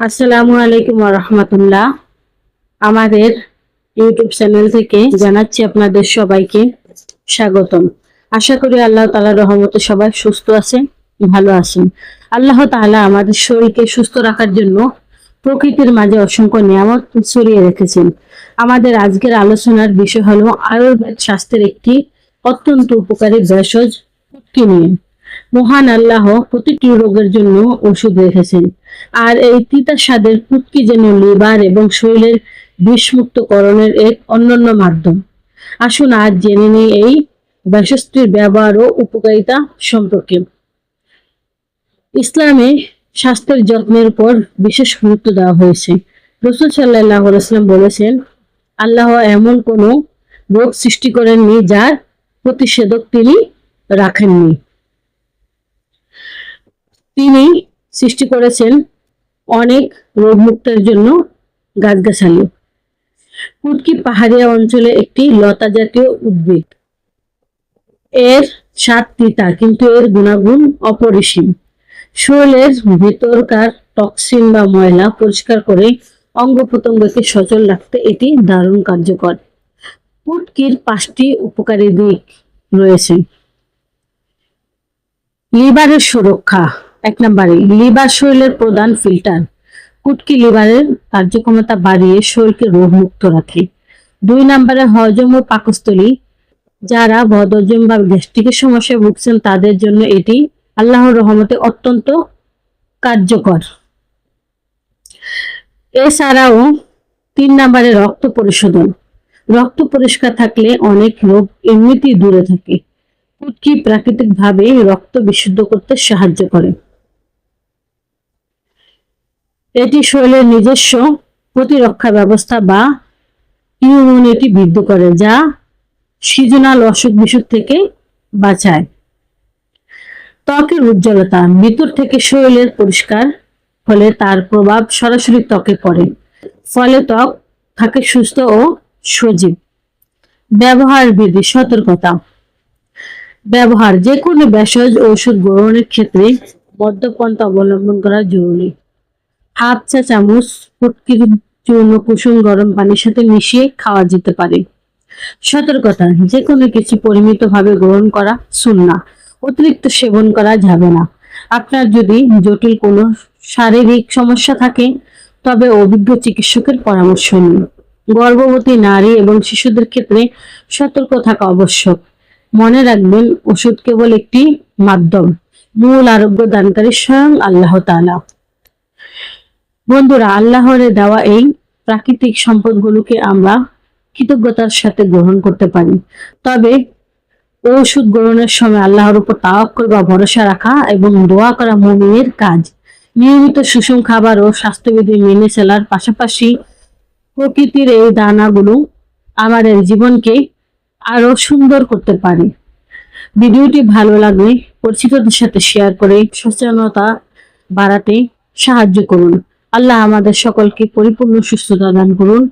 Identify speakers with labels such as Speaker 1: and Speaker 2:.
Speaker 1: আসসালামু আলাইকুম ওয়া রাহমাতুল্লাহ। আমাদের ইউটিউব চ্যানেল থেকে জানাচ্ছি আপনাদের সবাইকে স্বাগতম। আশা করি আল্লাহ তাআলার রহমতে সবাই সুস্থ আছেন, ভালো আছেন। আল্লাহ তাআলা আমাদের শরীরকে সুস্থ রাখার জন্য প্রকৃতির মাঝে অসংখ্য নিয়ামত ছড়িয়ে রেখেছেন। আমাদের আজকের আলোচনার বিষয় হলো আয়ুর্বেদ শাস্ত্রের একটি অত্যন্ত উপকারী ভেষজ পুটকি নিয়ে। মহান আল্লাহ প্রতিটি রোগের জন্য ওষুধ রেখেছেন, আর এই তিতা স্বাদের পুটকি যেন লিভার এবং শরীরের বিষমুক্তকরণের এক অনন্য মাধ্যম। আসুন আজ জেনে নিই এই ভেষজটির ব্যবহার ও উপকারিতা সম্পর্কে। ইসলামে স্বাস্থ্যের যত্নের উপর বিশেষ গুরুত্ব দেওয়া হয়েছে। রাসূল সাল্লাল্লাহু আলাইহি ওয়াসাল্লাম বলেছেন, আল্লাহ এমন কোনো রোগ সৃষ্টি করেননি যার প্রতিষেধক তিনি রাখেননি। তিনি সৃষ্টি করেছেন অনেক রোগ মুক্তের জন্য গাছগাছালি। পুটকি পাহাড়িয়া অঞ্চলে একটি লতা জাতীয় উদ্ভিদ। এর স্বাদ তিতা, কিন্তু এর গুণাগুণ অপরিসীম। শরীরের ভিতরকার টক্সিন বা ময়লা পরিষ্কার করে অঙ্গ প্রত্যঙ্গকে সচল রাখতে এটি দারুণ কার্যকর। পুটকির 5টি উপকারী দিক রয়েছে। লিভারের সুরক্ষা। 1 নম্বরে, লিভার শরীরের প্রধান ফিল্টার। পুটকি লিভারের কার্যক্ষমতা বাড়িয়ে শরীরকে রোগমুক্ত রাখে। 2 নম্বরে, হজম ও পাকস্থলী। যারা বদহজম বা গ্যাস্ট্রিকের সমস্যায় ভুগছেন তাদের জন্য এটি আল্লাহর রহমতে অত্যন্ত কার্যকর। এছাড়াও 3 নম্বরে, রক্ত পরিশোধন। রক্ত পরিষ্কার থাকলে অনেক রোগ এমনিতেই দূরে থাকে। পুটকি প্রাকৃতিকভাবে রক্ত বিশুদ্ধ করতে সাহায্য করে। এটি শরীরের নিজস্ব প্রতিরক্ষা ব্যবস্থা বা ইমিউনিটি বৃদ্ধি করে, যা সিজনাল অসুখ বিসুখ থেকে বাঁচায়। ত্বকের উজ্জ্বলতা। ভিতর থেকে শরীরের পরিষ্কার হলে তার প্রভাব সরাসরি ত্বকে পড়ে, ফলে ত্বক থাকে সুস্থ ও সজীব। ব্যবহার বিধি। সতর্কতা। ব্যবহার। যে কোনো ভেষজ ঔষধ গ্রহণের ক্ষেত্রে মধ্যপন্থা অবলম্বন করা জরুরি। 1/2 চা চামচ পুটকির চূর্ণ কুসুম গরম পানির সাথে মিশিয়ে খাওয়া যেতে পারে। সতর্কতা। যে কোনো কিছু পরিমিতভাবে গ্রহণ করা সুন্নাহ, অতিরিক্ত সেবন করা যাবে না। আপনার যদি জটিল কোনো শারীরিক সমস্যা থাকে তবে অভিজ্ঞ চিকিৎসকের পরামর্শ নিন। গর্ভবতী নারী এবং শিশুদের ক্ষেত্রে সতর্ক থাকা আবশ্যক। মনে রাখবেন, ওষুধ কেবল একটি মাধ্যম, মূল আরোগ্য দানকারী স্বয়ং আল্লাহ তাআলা। বন্ধুরা, আল্লাহর দেওয়া এই প্রাকৃতিক সম্পদগুলোকে আমরা কৃতজ্ঞতার সাথে গ্রহণ করতে পারি। তবে ওষুধ গ্রহণের সময় আল্লাহর উপর তাওয়াক্কুল বা ভরসা রাখা এবং দোয়া করা মুমিনের কাজ। নিয়মিত সুষম খাবার ও স্বাস্থ্যবিধি মেনে চলার পাশাপাশি প্রকৃতির এই দানাগুলো আমাদের জীবনকে আরো সুন্দর করতে পারে। ভিডিওটি ভালো লাগলে পরিচিতদের সাথে শেয়ার করে সচেতনতা বাড়াতে সাহায্য করুন। আল্লাহ আমাদের সকলকে পরিপূর্ণ সুস্থতা দান করুন।